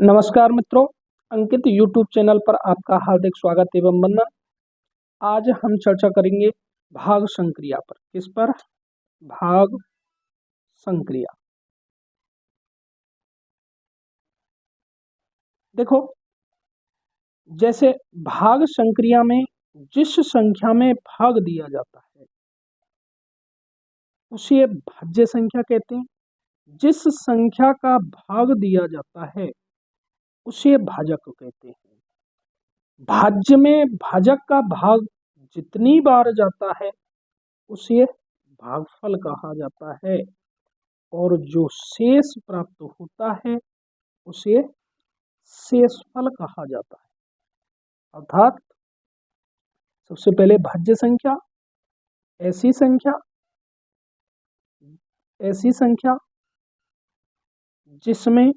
नमस्कार मित्रों, अंकित YouTube channel पर आपका हार्दिक स्वागत एवं वंदन। आज हम चर्चा करेंगे भाग संक्रिया पर। किस पर? भाग संक्रिया। देखो, जैसे भाग संक्रिया में जिस संख्या में भाग दिया जाता है उसे भाज्य संख्या कहते हैं। जिस संख्या का भाग दिया जाता है उसे भाजक कहते हैं। भाज्य में भाजक का भाग जितनी बार जाता है उसे भागफल कहा जाता है और जो शेष प्राप्त होता है उसे शेषफल कहा जाता है। अर्थात सबसे पहले भाज्य संख्या ऐसी संख्या जिसमें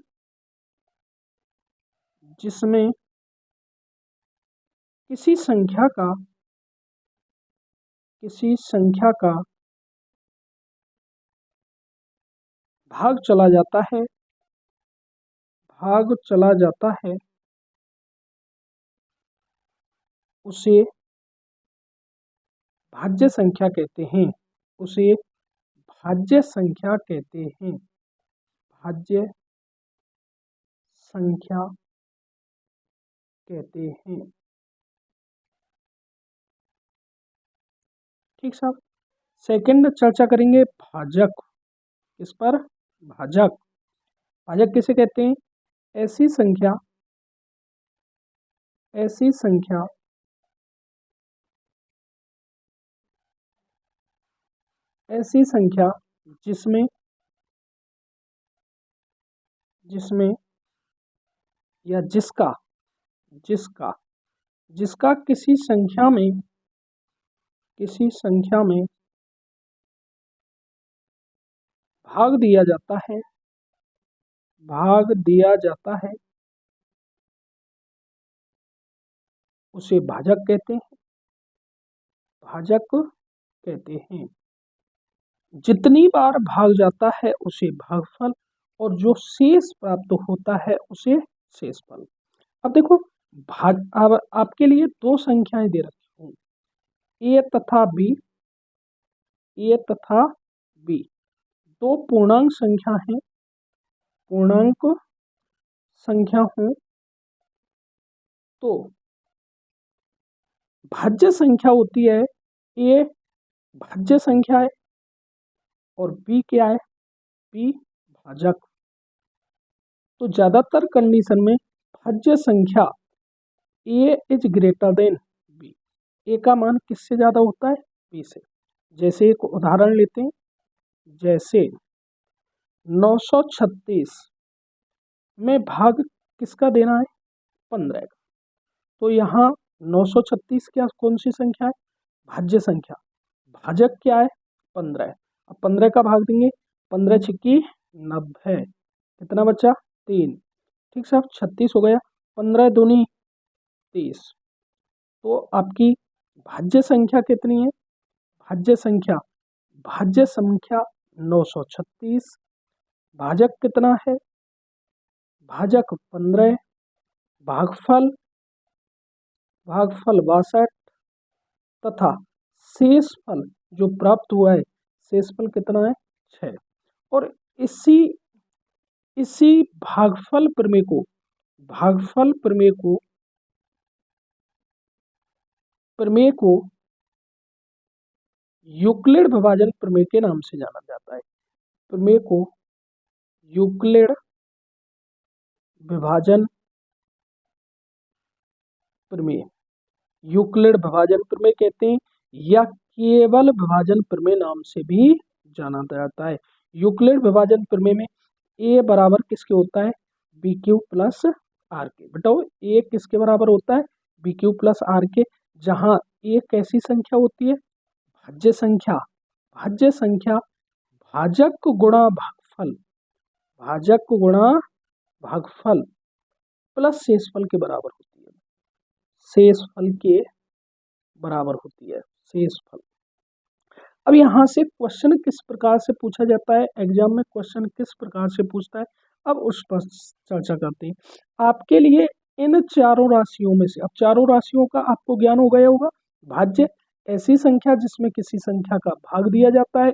किसी संख्या का भाग चला जाता है उसे भाज्य संख्या कहते हैं। उसे भाज्य संख्या कहते हैं। भाज्य संख्या कहते हैं। ठीक साहब। सेकंड चर्चा करेंगे भाजक। किस पर? भाजक। भाजक किसे कहते हैं? ऐसी संख्या जिसमें या जिसका किसी संख्या में भाग दिया जाता है उसे भाजक कहते हैं। जितनी बार भाग जाता है उसे भागफल और जो शेष प्राप्त होता है उसे शेषफल। अब देखो, अब आपके लिए दो संख्याएं दे रखी हूँ, ए तथा बी। दो पूर्णांक संख्या हो तो भाज्य संख्या होती है। ए भाज्य संख्या है और बी क्या है? बी भाजक। तो ज्यादातर कंडीशन में भाज्य संख्या ए इज ग्रेटर देन बी। ए का मान किससे ज्यादा होता है? बी से। जैसे एक उदाहरण लेते हैं, जैसे 936 में भाग किसका देना है? 15 का। तो यहाँ 936 क्या कौन सी संख्या है? भाज्य संख्या। भाजक क्या है? 15 है। अब 15 का भाग देंगे, 15 छिक्की 90। कितना बचा? 3। ठीक साहब, 36 हो गया। 15 दूनी 30। तो आपकी भाज्य संख्या कितनी है? भाज्य संख्या 936। भाजक कितना है? भाजक 15। भागफल 62 तथा शेषफल जो प्राप्त हुआ है, शेषफल कितना है? 6। और इसी भागफल प्रमेय को यूक्लिड विभाजन प्रमेय के नाम से जाना जाता है। प्रमेय को यूक्लिड विभाजन प्रमेय कहते हैं या केवल विभाजन प्रमेय नाम से भी जाना जाता है। यूक्लिड विभाजन प्रमेय में ए बराबर किसके होता है? बी क्यू प्लस आर के। बताओ, ए किसके बराबर होता है? बी क्यू प्लस आर के। जहां ए कैसी संख्या होती है? भाज्य संख्या। भाजक गुणा भागफल प्लस शेषफल के बराबर होती है। शेषफल। अब यहाँ से क्वेश्चन किस प्रकार से पूछा जाता है? एग्जाम में क्वेश्चन किस प्रकार से पूछता है? अब उस पर चर्चा करते हैं। आपके लिए इन चारों राशियों में से, अब चारों राशियों का आपको ज्ञान हो गया होगा। भाज्य ऐसी संख्या जिसमें किसी संख्या का भाग दिया जाता है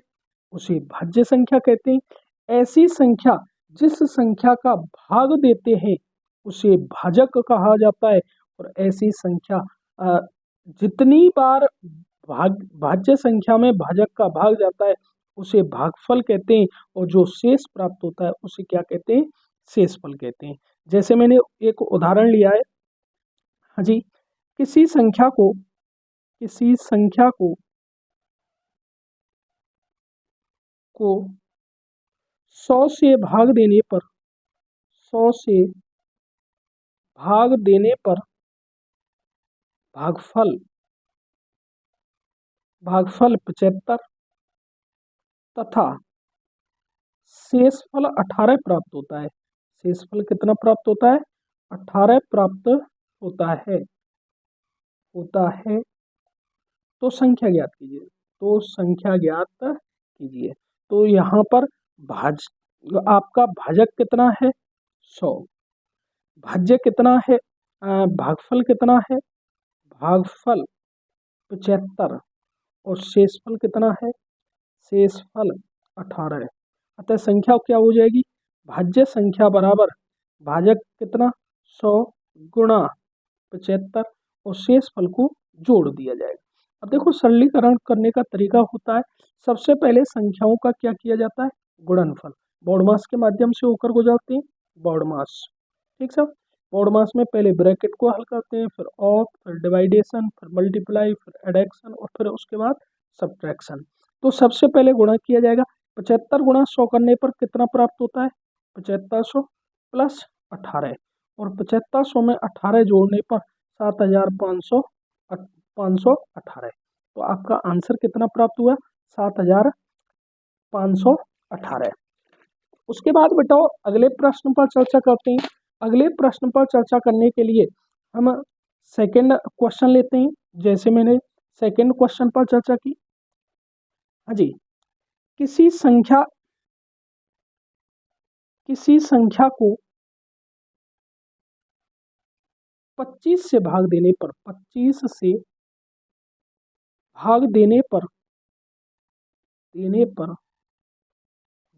उसे भाज्य संख्या कहते हैं। ऐसी संख्या जिस संख्या का भाग देते हैं उसे भाजक कहा जाता है। और ऐसी संख्या जितनी बार भाज्य संख्या में भाजक का भाग जाता है उसे भागफल कहते हैं। और जो शेष प्राप्त होता है उसे क्या कहते हैं? शेषफल कहते हैं। जैसे मैंने एक उदाहरण लिया है, हाँ जी, किसी संख्या को 100 से भाग देने पर 100 से भाग देने पर भागफल 75 तथा शेषफल 18 प्राप्त होता है। शेषफल कितना प्राप्त होता है? 18 प्राप्त होता है। तो संख्या ज्ञात कीजिए। तो यहाँ पर भाज आपका भाजक कितना है? 100। भाज्य कितना है? भागफल कितना है? भागफल 75। और शेषफल कितना है? शेषफल 18। अतः संख्या क्या हो जाएगी? भाज्य संख्या बराबर भाजक कितना? 100 गुणा 75 और शेषफल को जोड़ दिया जाएगा। अब देखो सरलीकरण करने का तरीका होता है, सबसे पहले संख्याओं का क्या किया जाता है? गुणनफल। बॉडमास के माध्यम से होकर गुजरते हैं। बॉडमास, ठीक सब। बॉडमास में पहले ब्रैकेट को हल करते हैं, फिर ऑफ, फिर डिवाइडेशन, फिर मल्टीप्लाई, फिर एडेक्शन और फिर उसके बाद सब्ट्रैक्शन। तो सबसे पहले गुणा किया जाएगा। 75 गुणा 100 करने पर कितना प्राप्त होता है? 7500 प्लस 18। और 7500 में 18 जोड़ने पर 7518। तो आपका आंसर कितना प्राप्त हुआ? 7518। उसके बाद बताओ अगले प्रश्न पर चर्चा करते हैं। अगले प्रश्न पर चर्चा करने के लिए हम सेकंड क्वेश्चन लेते हैं। जैसे मैंने सेकंड क्वेश्चन पर चर्चा की, हाँ जी, किसी संख्या को 25 से भाग देने पर 25 से भाग देने पर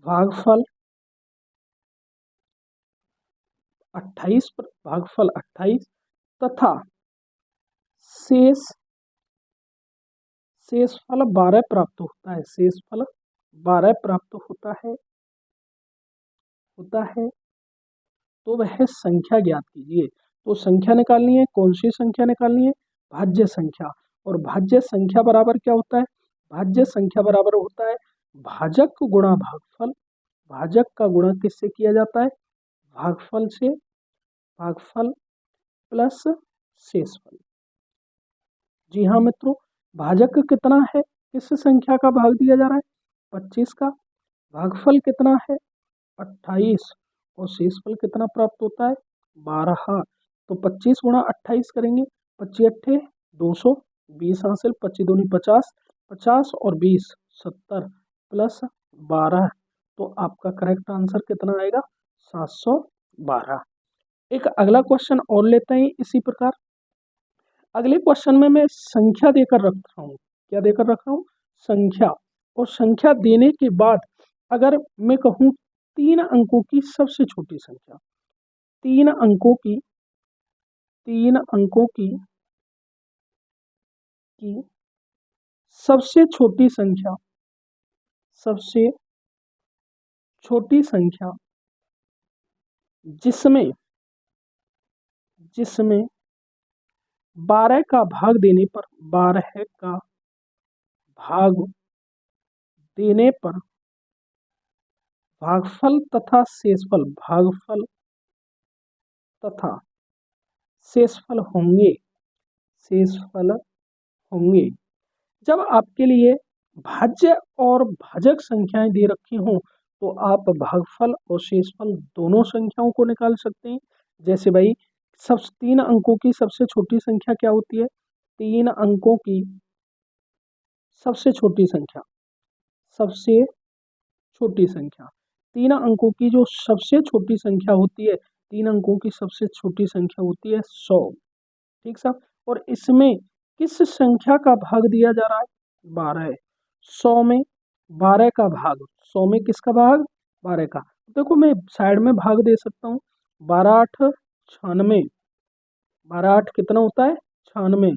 भागफल 28 तथा शेषफल 12 प्राप्त होता है। शेषफल 12 प्राप्त होता है तो वह संख्या ज्ञात कीजिए। तो संख्या निकालनी है, कौन सी संख्या निकालनी है? भाज्य संख्या। और भाज्य संख्या बराबर क्या होता है? भाज्य संख्या बराबर होता है भाजक गुणा भागफल। भाजक का गुणा किससे किया जाता है? भागफल से। भागफल प्लस शेषफल। जी हाँ मित्रों, भाजक कितना है? किस संख्या का भाग दिया जा रहा है? 25 का। भागफल कितना है? 28। और शेषफल कितना प्राप्त होता है? 12। तो 25 गुणा 28 करेंगे, 25 अट्ठे 200, 20 हासिल, 25 दूनी 50, 50 और 20 70 प्लस 12। तो आपका करेक्ट आंसर कितना आएगा? 712। एक अगला क्वेश्चन और लेते हैं इसी प्रकार। अगले क्वेश्चन में मैं संख्या देकर रख रहा हूँ। क्या देकर रख रहा हूँ? संख्या। और संख्या देने के बाद अगर मैं कहूँ 3 अंकों की सबसे छोटी संख्या, 3 अंकों की सबसे छोटी संख्या जिसमें 12 का भाग देने पर 12 का भाग देने पर भागफल तथा शेषफल होंगे। जब आपके लिए भाज्य और भाजक संख्याएं दे रखी हों तो आप भागफल और शेषफल दोनों संख्याओं को निकाल सकते हैं। जैसे भाई 3 अंकों की सबसे छोटी संख्या क्या होती है? 3 अंकों की सबसे छोटी संख्या 3 अंकों की जो सबसे छोटी संख्या होती है, 3 अंकों की सबसे छोटी संख्या होती है 100। ठीक साहब। और इसमें किस संख्या का भाग दिया जा रहा है? 12। 100 में 12 का भाग, 100 में किसका भाग? 12 का। देखो मैं साइड में भाग दे सकता हूँ। 12 8 96, 12 8 कितना होता है? 96।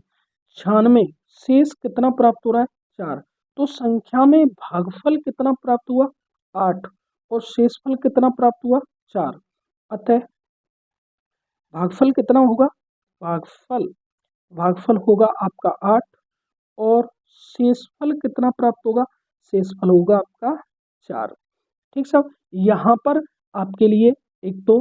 96 शेष कितना प्राप्त हो रहा है? 4। तो संख्या में भागफल कितना प्राप्त हुआ? 8। और शेषफल कितना प्राप्त हुआ? 4। अतः भागफल कितना होगा? भागफल भागफल होगा आपका 8। और शेषफल कितना प्राप्त होगा? शेषफल होगा आपका 4। ठीक साहब। यहाँ पर आपके लिए एक तो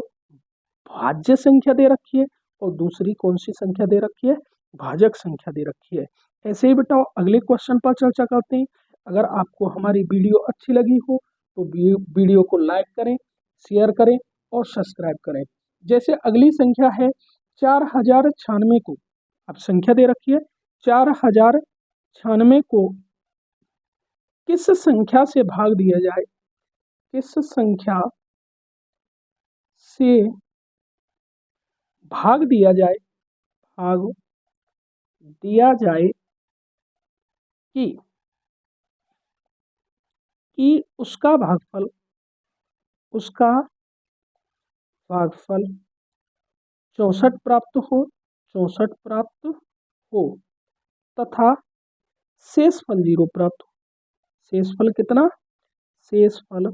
भाज्य संख्या दे रखी है और दूसरी कौन सी संख्या दे रखी है? भाजक संख्या दे रखी है। ऐसे ही बताओ, अगले क्वेश्चन पर चर्चा करते हैं। अगर आपको हमारी वीडियो अच्छी लगी हो तो वीडियो को लाइक करें, शेयर करें और सब्सक्राइब करें। जैसे अगली संख्या है 4096 को, अब संख्या दे रखी है 4096 को किस संख्या से भाग दिया जाए? किस संख्या से भाग दिया जाए? भाग दिया जाए कि उसका भागफल, उसका भागफल 64 प्राप्त हो, 64 प्राप्त हो तथा शेषफल 0 प्राप्त हो। शेषफल कितना? शेषफल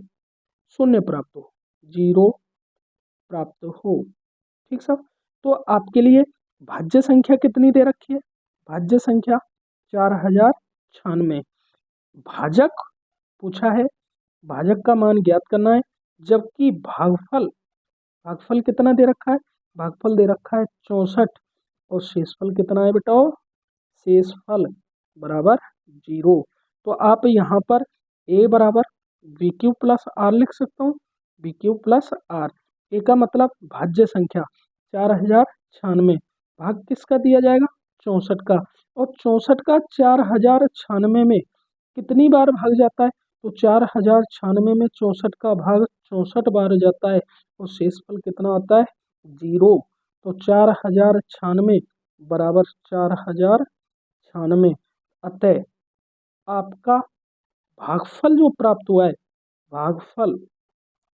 0 प्राप्त हो, 0 प्राप्त हो। ठीक साहब। तो आपके लिए भाज्य संख्या कितनी दे रखी है? भाज्य संख्या 4096। भाजक पूछा है, भाजक का मान ज्ञात करना है। जबकि भागफल, भागफल कितना दे रखा है? भागफल दे रखा है 64। और शेषफल कितना है बेटाओ? शेषफल बराबर 0। तो आप यहाँ पर ए बराबर वी क्यू प्लस आर लिख सकता हूँ। वी क्यू प्लस आर, ए का मतलब भाज्य संख्या 4096, भाग किसका दिया जाएगा? 64 का। और 64 का 4096 में कितनी बार भाग जाता है? तो 4096 में 64 का भाग 64 बार जाता है और शेषफल कितना आता है? 0। तो 4096 बराबर 4096। अतः आपका भागफल जो प्राप्त हुआ है, भागफल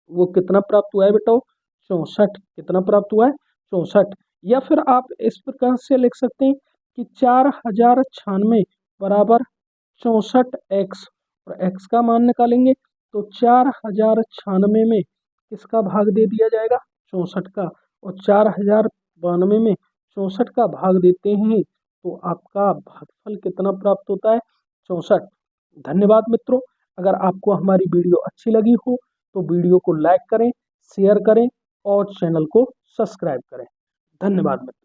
वो कितना प्राप्त हुआ है बेटा? 64। कितना प्राप्त हुआ है? 64। या फिर आप इस प्रकार से लिख सकते हैं कि 4096 बराबर 64x, और x का मान निकालेंगे तो 4096 में किसका भाग दे दिया जाएगा? 64 का। और 4092 में 64 का भाग देते हैं तो आपका भागफल कितना प्राप्त होता है? 64। धन्यवाद मित्रों। अगर आपको हमारी वीडियो अच्छी लगी हो तो वीडियो को लाइक करें, शेयर करें और चैनल को सब्सक्राइब करें। धन्यवाद मित्रों।